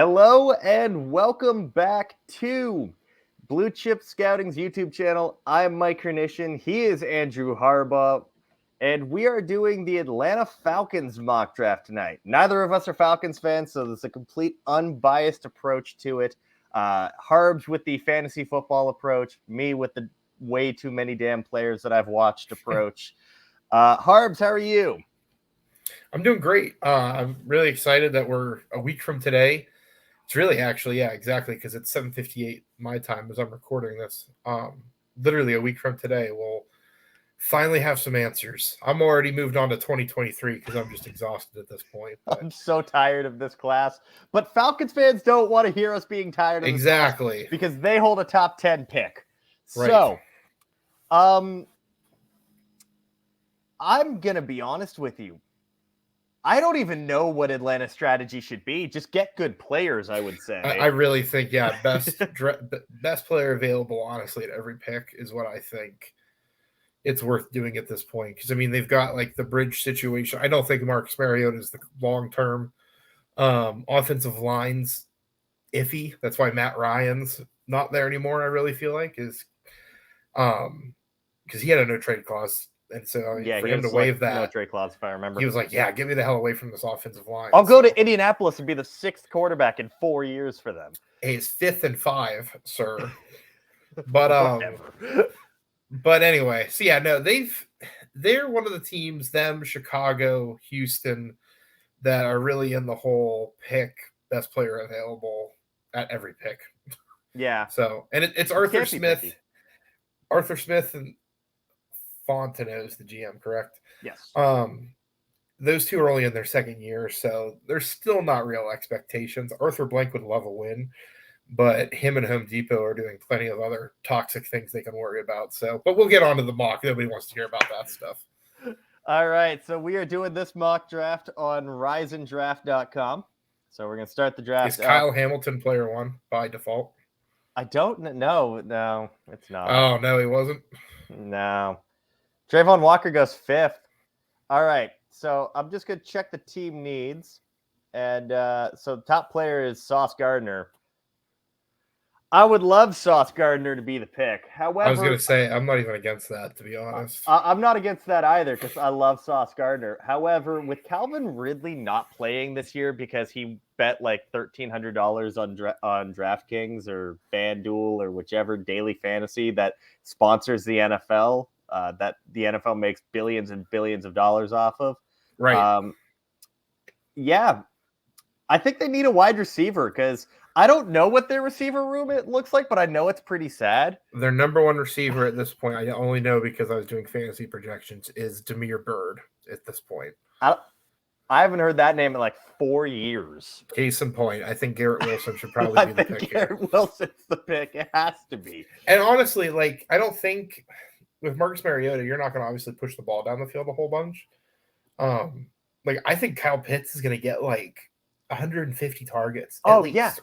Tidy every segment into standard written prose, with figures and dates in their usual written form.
Hello and welcome back to Blue Chip Scouting's YouTube channel. I'm Mike Hrynyshyn. He is Andrew Harbaugh. And we are doing the Atlanta Falcons mock draft tonight. Neither of us are Falcons fans, so there's a complete unbiased approach to it. Harbs with the fantasy football approach, me with the way too many damn players that I've watched approach. Harbs, how are you? I'm doing great. I'm really excited that we're a week from today. It's really actually, yeah, exactly, because it's 7:58 my time as I'm recording this. Literally a week from today, we'll finally have some answers. I'm already moved on to 2023 because I'm just exhausted at this point. But I'm so tired of this class. But Falcons fans don't want to hear us being tired of this class because they hold a top 10 pick. Right. So, I'm going to be honest with you. I don't even know what Atlanta's strategy should be. Just get good players, I would say. I really think, yeah, best player available, honestly, at every pick is what I think it's worth doing at this point. Because, I mean, they've got, like, the bridge situation. I don't think Marcus Mariota is the long-term offensive line's iffy. That's why Matt Ryan's not there anymore, I really feel like, is because he had a no-trade clause. And so for him to waive that, no trade clause, if I remember, he was like, "Yeah, get me the hell away from this offensive line. I'll go to Indianapolis and be the 6th quarterback in 4 years for them." Hey, it's 5th and 5, sir. But but anyway, so yeah, no, they're one of the teams, them, Chicago, Houston, that are really in the whole pick best player available at every pick. Yeah. So and it's Arthur Smith and Fontenot is the GM, correct? Yes. Those two are only in their second year, so there's still not real expectations. Arthur Blank would love a win, but him and Home Depot are doing plenty of other toxic things they can worry about. So, but we'll get on to the mock. Nobody wants to hear about that stuff. All right, so we are doing this mock draft on RisenDraft.com. So we're going to start the draft. Is Kyle Hamilton player 1 by default? I don't know. No, it's not. Oh, no, he wasn't? No. Trayvon Walker goes 5th. All right, so I'm just going to check the team needs. And so the top player is Sauce Gardner. I would love Sauce Gardner to be the pick. However, I was going to say, I'm not even against that, to be honest. I'm not against that either because I love Sauce Gardner. However, with Calvin Ridley not playing this year because he bet like $1,300 on DraftKings or FanDuel or whichever daily fantasy that sponsors the NFL, that the NFL makes billions and billions of dollars off of. Right. Yeah, I think they need a wide receiver because I don't know what their receiver room it looks like, but I know it's pretty sad. Their number one receiver at this point, I only know because I was doing fantasy projections, is Damiere Byrd at this point. I haven't heard that name in like 4 years. Case in point, I think Garrett Wilson should probably be the pick. Garrett Wilson's the pick. It has to be. And honestly, like, I don't think with Marcus Mariota, you're not going to obviously push the ball down the field a whole bunch. Like, I think Kyle Pitts is going to get like 150 targets. Oh, yeah.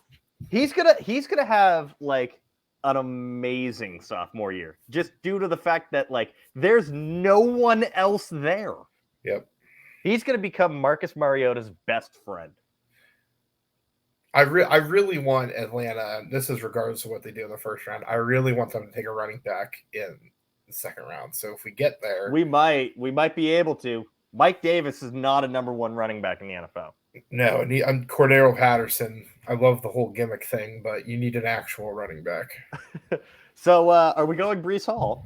He's gonna have like an amazing sophomore year, just due to the fact that like there's no one else there. Yep. He's gonna become Marcus Mariota's best friend. I really want Atlanta. This is regardless of what they do in the first round. I really want them to take a running back in the second round. So if we get there, we might be able to. Mike Davis is not a number 1 running back in the NFL. No, I'm Cordero Patterson. I love the whole gimmick thing, but you need an actual running back. So, are we going Breece Hall?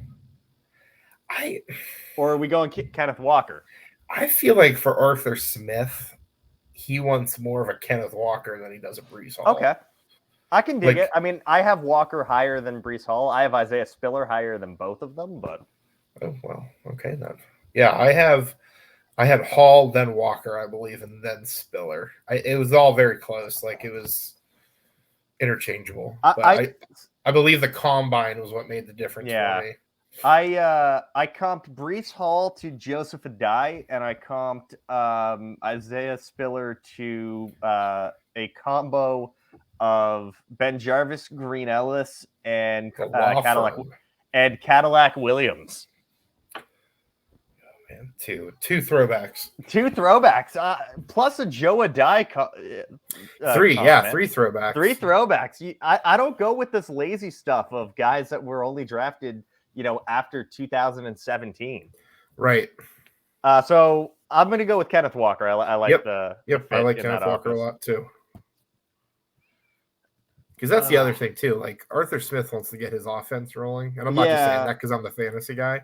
Or are we going Kenneth Walker? I feel like for Arthur Smith, he wants more of a Kenneth Walker than he does a Breece Hall. Okay. I can dig it. I mean, I have Walker higher than Breece Hall. I have Isaiah Spiller higher than both of them, but... Oh, well, okay then. Yeah, I had Hall, then Walker, I believe, and then Spiller. It was all very close. Like, it was interchangeable. I believe the combine was what made the difference for me. I comped Breece Hall to Joseph Adai, and I comped Isaiah Spiller to a combo of Ben Jarvis, Green Ellis, and Cadillac Williams. Man, man. Two throwbacks. Two throwbacks, plus a Joe Adai. Three comment. throwbacks. Three throwbacks. I don't go with this lazy stuff of guys that were only drafted, after 2017. Right. So I'm going to go with Kenneth Walker. I like the fit I like in Kenneth that Walker office. a lot too. Because that's the other thing too. Like Arthur Smith wants to get his offense rolling, and I'm not just saying that because I'm the fantasy guy,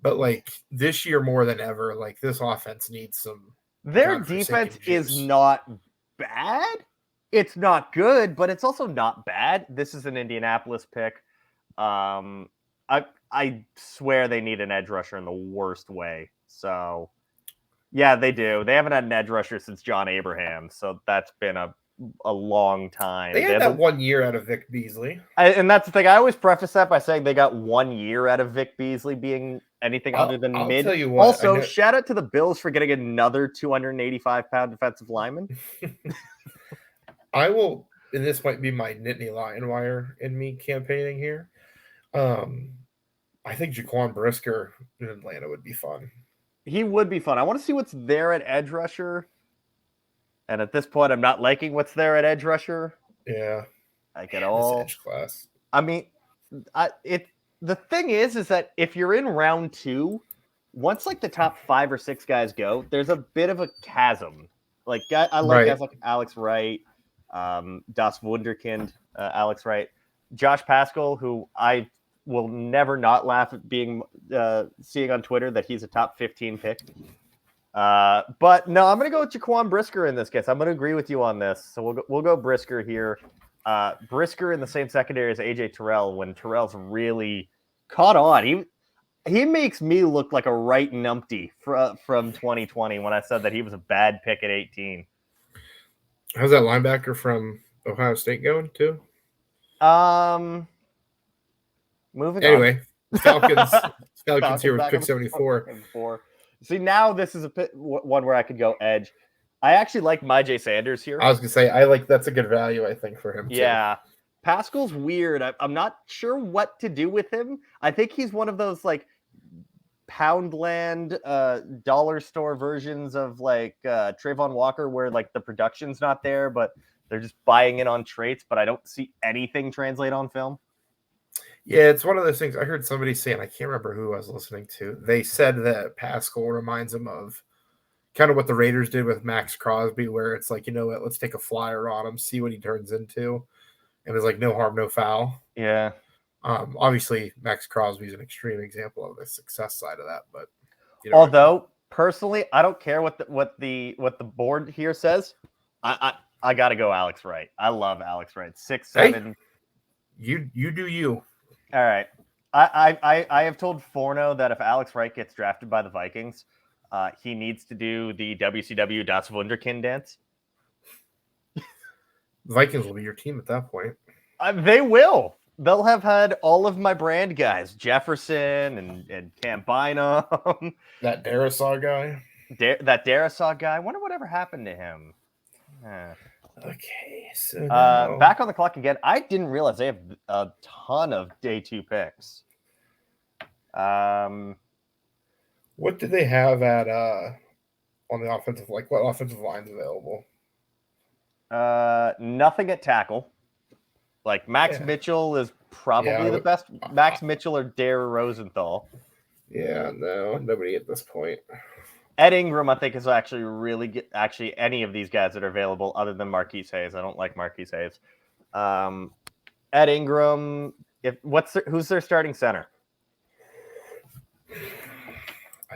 but like this year more than ever, like this offense needs some. Their defense is not bad. It's not good, but it's also not bad. This is an Indianapolis pick. I swear they need an edge rusher in the worst way. So, yeah, they do. They haven't had an edge rusher since John Abraham, so that's been a long time. They had that 1 year out of Vic Beasley. And that's the thing. I always preface that by saying they got 1 year out of Vic Beasley being anything other than mid. Tell you what, also, shout out to the Bills for getting another 285-pound defensive lineman. I will, and this might be my Nittany Lion Wire in me campaigning here. I think Jaquan Brisker in Atlanta would be fun. He would be fun. I want to see what's there at edge rusher. And at this point, I'm not liking what's there at edge rusher. Yeah. Like at all. Edge class. I mean, the thing is that if you're in round 2, once like the top 5 or 6 guys go, there's a bit of a chasm. Like I like guys like Alex Wright, Das Wunderkind, Alex Wright, Josh Pascal, who I will never not laugh at seeing on Twitter that he's a top 15 pick. But no, I'm going to go with Jaquan Brisker in this case. I'm going to agree with you on this. So we'll go Brisker here. Brisker in the same secondary as AJ Terrell when Terrell's really caught on. He makes me look like a right numpty from 2020 when I said that he was a bad pick at 18. How's that linebacker from Ohio State going too? Moving anyway, on. Falcons here with pick 74. See, now this is one where I could go edge. I actually like Myjai Sanders here. I was going to say, that's a good value, I think, for him, too. Yeah. Pascal's weird. I'm not sure what to do with him. I think he's one of those, like, Poundland dollar store versions of, like, Trayvon Walker where, like, the production's not there, but they're just buying in on traits, but I don't see anything translate on film. Yeah, it's one of those things. I heard somebody saying, I can't remember who I was listening to. They said that Pascal reminds them of kind of what the Raiders did with Max Crosby, where it's like, you know what, let's take a flyer on him, see what he turns into. And it's like no harm, no foul. Yeah. Obviously, Max Crosby is an extreme example of the success side of that. But although personally, I don't care what the board here says. I got to go Alex Wright. I love Alex Wright. 6'7". Hey, you do you. All right. I have told Forno that if Alex Wright gets drafted by the Vikings, he needs to do the WCW Das Wunderkind dance. The Vikings will be your team at that point. They will. They'll have had all of my brand guys, Jefferson and Cam Bynum. That Darisaw guy. That Darisaw guy. I wonder whatever happened to him. Okay, so back on the clock again. I didn't realize they have a ton of day 2 picks. What do they have at on the offensive? Like, what offensive line's available? Nothing at tackle. Like Max Mitchell is probably the best. Max Mitchell or Dare Rosenthal. Yeah, no, nobody at this point. Ed Ingram, I think, is actually really good. Actually, any of these guys that are available other than Marquise Hayes. I don't like Marquise Hayes. Ed Ingram, who's their starting center?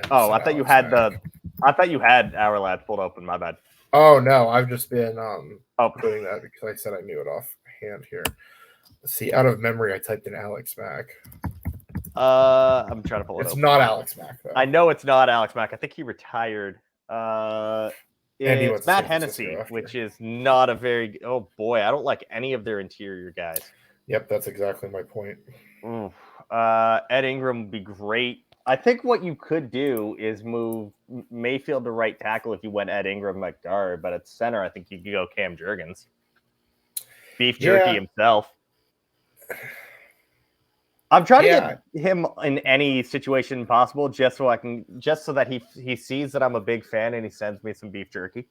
I thought you had our lad pulled open. My bad. Oh no, I've just been doing that because I said I knew it offhand here. Let's see, out of memory, I typed in Alex Mack. I'm trying to pull it. It's not Alex Mack, though. I know it's not Alex Mack. I think he retired. It's Matt Hennessy, which is not a very. Oh boy, I don't like any of their interior guys. Yep, that's exactly my point. Oof. Ed Ingram would be great. I think what you could do is move Mayfield to right tackle if you went Ed Ingram at guard, but at center, I think you could go Cam Jurgens. Beef Jerky himself. I'm trying to get him in any situation possible, just so that he sees that I'm a big fan and he sends me some beef jerky.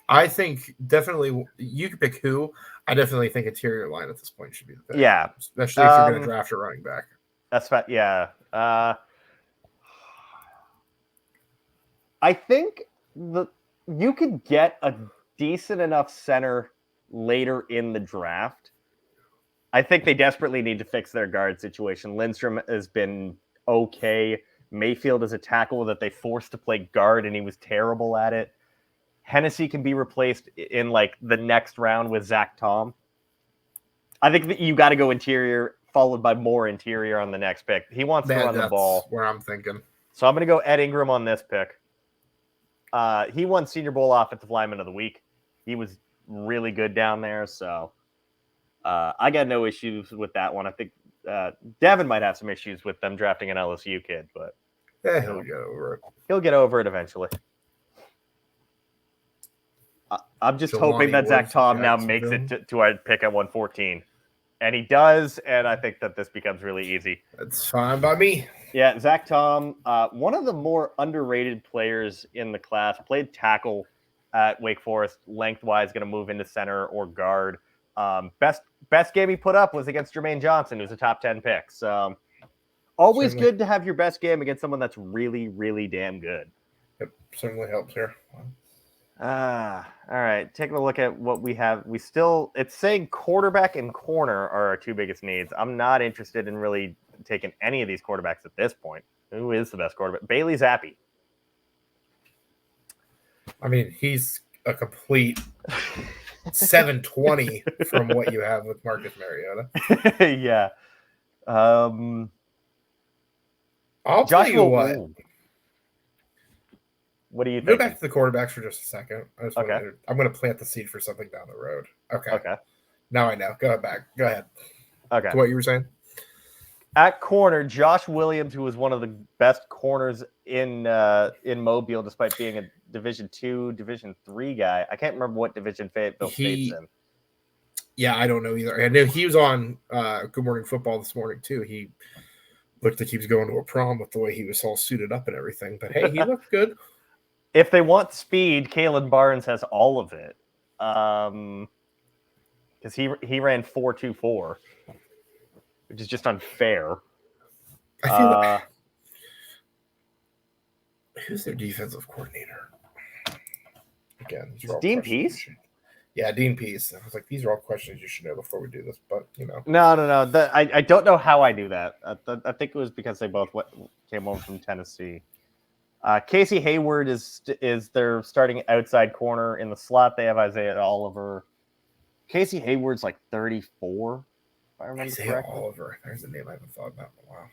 I think definitely you can pick who. I definitely think interior line at this point should be the pick. Yeah, especially if you're going to draft a running back. That's right. Yeah. I think you could get a decent enough center later in the draft. I think they desperately need to fix their guard situation. Lindstrom has been okay. Mayfield is a tackle that they forced to play guard, and he was terrible at it. Hennessy can be replaced in like the next round with Zach Tom. I think that you got to go interior, followed by more interior on the next pick. He wants to run the ball. Where I'm thinking. So I'm going to go Ed Ingram on this pick. He won Senior Bowl Offensive Lineman of the Week. He was really good down there, so I got no issues with that one. I think Devin might have some issues with them drafting an LSU kid, but he'll get over it. He'll get over it eventually. I'm just hoping that Zach Tom now makes it to our pick at 114. And he does, and I think that this becomes really easy. That's fine by me. Yeah, Zach Tom, one of the more underrated players in the class, played tackle at Wake Forest, lengthwise, going to move into center or guard. Best game he put up was against Jermaine Johnson, who's a top 10 pick. So always certainly good to have your best game against someone that's really, really damn good. Yep, certainly helps here. All right. Taking a look at what we have. It's saying quarterback and corner are our two biggest needs. I'm not interested in really taking any of these quarterbacks at this point. Who is the best quarterback? Bailey Zappi. I mean, he's a complete 720 from what you have with Marcus Mariota. Yeah. I'll tell you what. What do you think? Go back to the quarterbacks for just a second. I'm going to plant the seed for something down the road. Okay. Now I know. Go ahead. Okay. To what you were saying? At corner, Josh Williams, who was one of the best corners in Mobile, despite being a Division II, Division III guy. I can't remember what division Fayetteville State's in. Yeah, I don't know either. I know he was on Good Morning Football this morning, too. He looked like he was going to a prom with the way he was all suited up and everything. But, hey, he looked good. If they want speed, Kalen Barnes has all of it. Because he ran 4.24, which is just unfair. I feel like who's their defensive coordinator? Again, Dean Pease? Yeah, Dean Pease. I was like, these are all questions you should know before we do this, but No. I don't know how I knew that. I think it was because they both came over from Tennessee. Casey Hayward is their starting outside corner. In the slot, they have Isaiah Oliver. Casey Hayward's like 34, if I remember correctly. Isaiah Oliver. There's a name I haven't thought about in a while.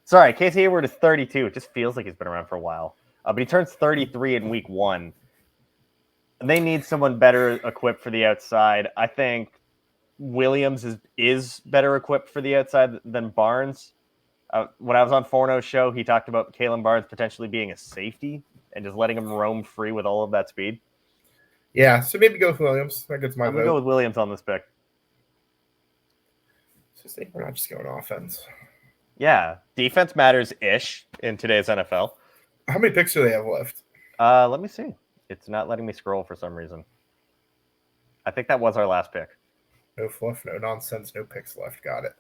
Sorry, Casey Hayward is 32. It just feels like he's been around for a while. But he turns 33 in week 1. And they need someone better equipped for the outside. I think Williams is better equipped for the outside than Barnes. When I was on Forno's show, he talked about Kalen Barnes potentially being a safety and just letting him roam free with all of that speed. Yeah, so maybe go with Williams. That gets my vote. I'm going to go with Williams on this pick. So we're not just going offense. Yeah, defense matters-ish in today's NFL. How many picks do they have left? Let me see. It's not letting me scroll for some reason. I think that was our last pick. No fluff, no nonsense, no picks left. Got it.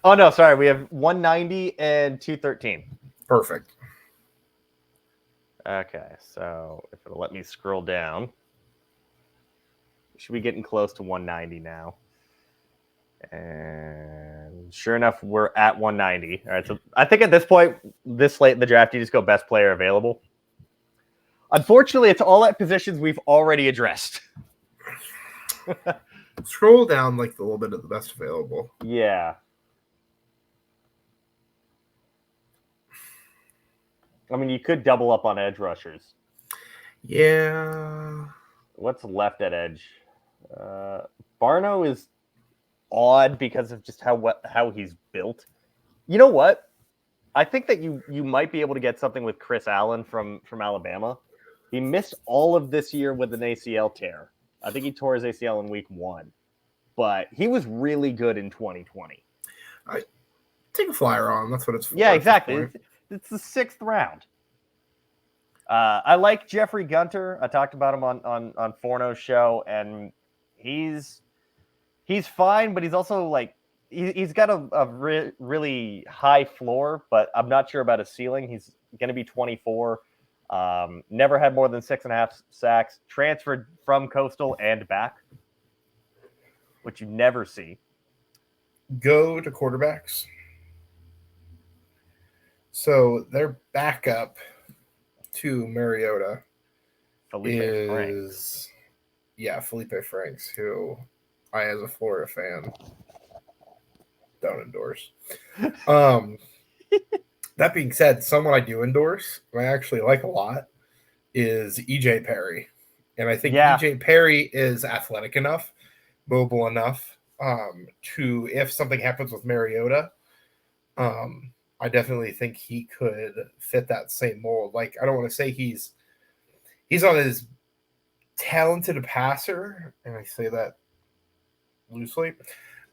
Oh, no, sorry. We have 190 and 213. Perfect. Okay, so if it'll let me scroll down, we should be getting close to 190 now. And sure enough, we're at 190. All right, so I think at this point, this late in the draft, you just go best player available. Unfortunately, it's all at positions we've already addressed. Scroll down like a little bit of the best available. Yeah. I mean, you could double up on edge rushers. Yeah. What's left at edge? Barno is odd because of just how he's built. You know what? I think that you might be able to get something with Chris Allen from Alabama. He missed all of this year with an ACL tear. I think he tore his ACL in week 1. but he was really good in 2020. Take a flyer on him. That's what it's for. Yeah, exactly. It's the 6th round. I like Jeffrey Gunter. I talked about him on Forno's show, and he's fine, but he's also like he's got a really high floor, but I'm not sure about his ceiling. He's going to be 24. Never had more than 6.5 sacks. Transferred from Coastal and back, which you never see. Go to quarterbacks. So their backup to Mariota Felipe Franks. Yeah, Felipe Franks, who I, as a Florida fan, don't endorse. That being said, someone I do endorse, and I actually like a lot, is EJ Perry. And I think EJ Perry is athletic enough, mobile enough to, if something happens with Mariota, I definitely think he could fit that same mold. Like, I don't want to say he's not as talented a passer, and I say that loosely,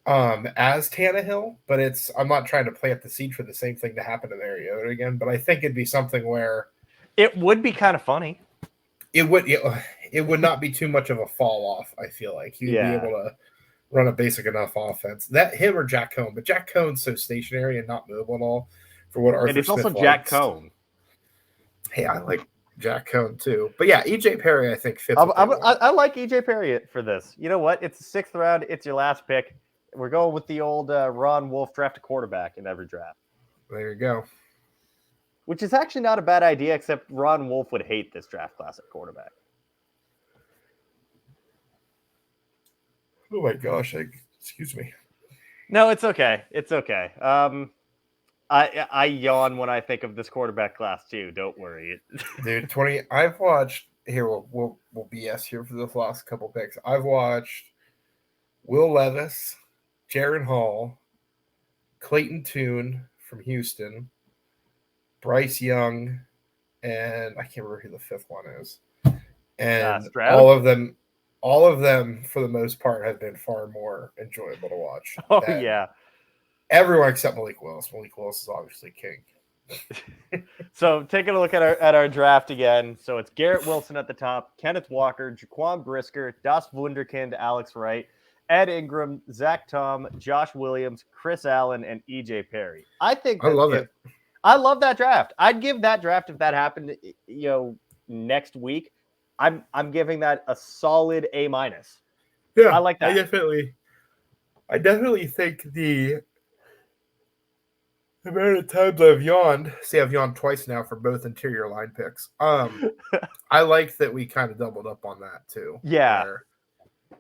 as Tannehill, but I'm not trying to plant the seed for the same thing to happen to Mariota again, but I think it'd be something where it would be kind of funny. It would not be too much of a fall off, I feel like. He'd be able to run a basic enough offense. That him or Jack Cohn, but Jack Cohn's so stationary and not mobile at all for what Arthur Smith likes. And it's also Jack Cohn. Hey, I like Jack Cohn too. But yeah, EJ Perry, I think, fits. I like EJ Perry for this. You know what? It's the 6th round. It's your last pick. We're going with the old Ron Wolf draft a quarterback in every draft. There you go. Which is actually not a bad idea, except Ron Wolf would hate this draft class at quarterback. Oh my gosh! Excuse me. No, it's okay. It's okay. I yawn when I think of this quarterback class too. Don't worry, dude. 20. I've watched. Here, we'll BS here for the last couple picks. I've watched Will Levis, Jaron Hall, Clayton Tune from Houston, Bryce Young, and I can't remember who the 5th one is. And all of them, for the most part, have been far more enjoyable to watch. Oh, yeah. Everyone except Malik Willis. Malik Willis is obviously king. So taking a look at our draft again. So it's Garrett Wilson at the top, Kenneth Walker, Jaquan Brisker, Das Wunderkind, Alex Wright, Ed Ingram, Zach Tom, Josh Williams, Chris Allen, and EJ Perry. I love it. I love that draft. I'd give that draft if that happened, next week. I'm giving that a solid A-. Yeah, I like that. I definitely think the amount of times I've yawned. See, I've yawned twice now for both interior line picks. I like that we kind of doubled up on that too. Yeah.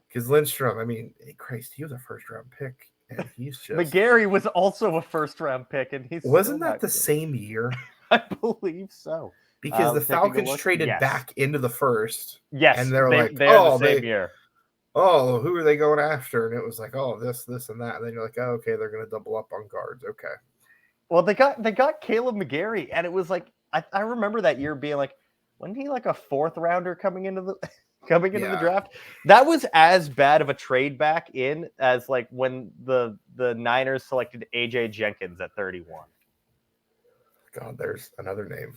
Because Lindstrom, I mean, Christ, he was a 1st-round pick. And he's just McGarry was also a 1st-round pick, and wasn't that the same year? I believe so. Because the Falcons traded back into the 1st. Yes, and they're like, the same year. Oh, who are they going after? And it was like, oh, this, and that. And then you're like, oh, okay, they're going to double up on guards. Okay. Well, they got Caleb McGarry, and it was like I remember that year being like, wasn't he like a 4th rounder coming into the the draft? That was as bad of a trade back in as like when the Niners selected AJ Jenkins at 31. God, there's another name.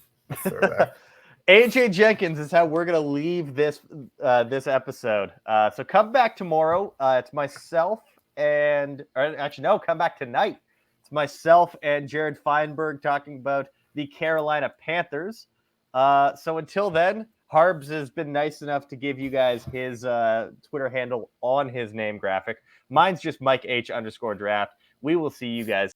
AJ Jenkins is how we're gonna leave this episode. So come back tomorrow. It's myself come back tonight. It's myself and Jared Feinberg talking about the Carolina Panthers. So until then, Harbs has been nice enough to give you guys his Twitter handle on his name graphic. Mine's just Mike H _draft. We will see you guys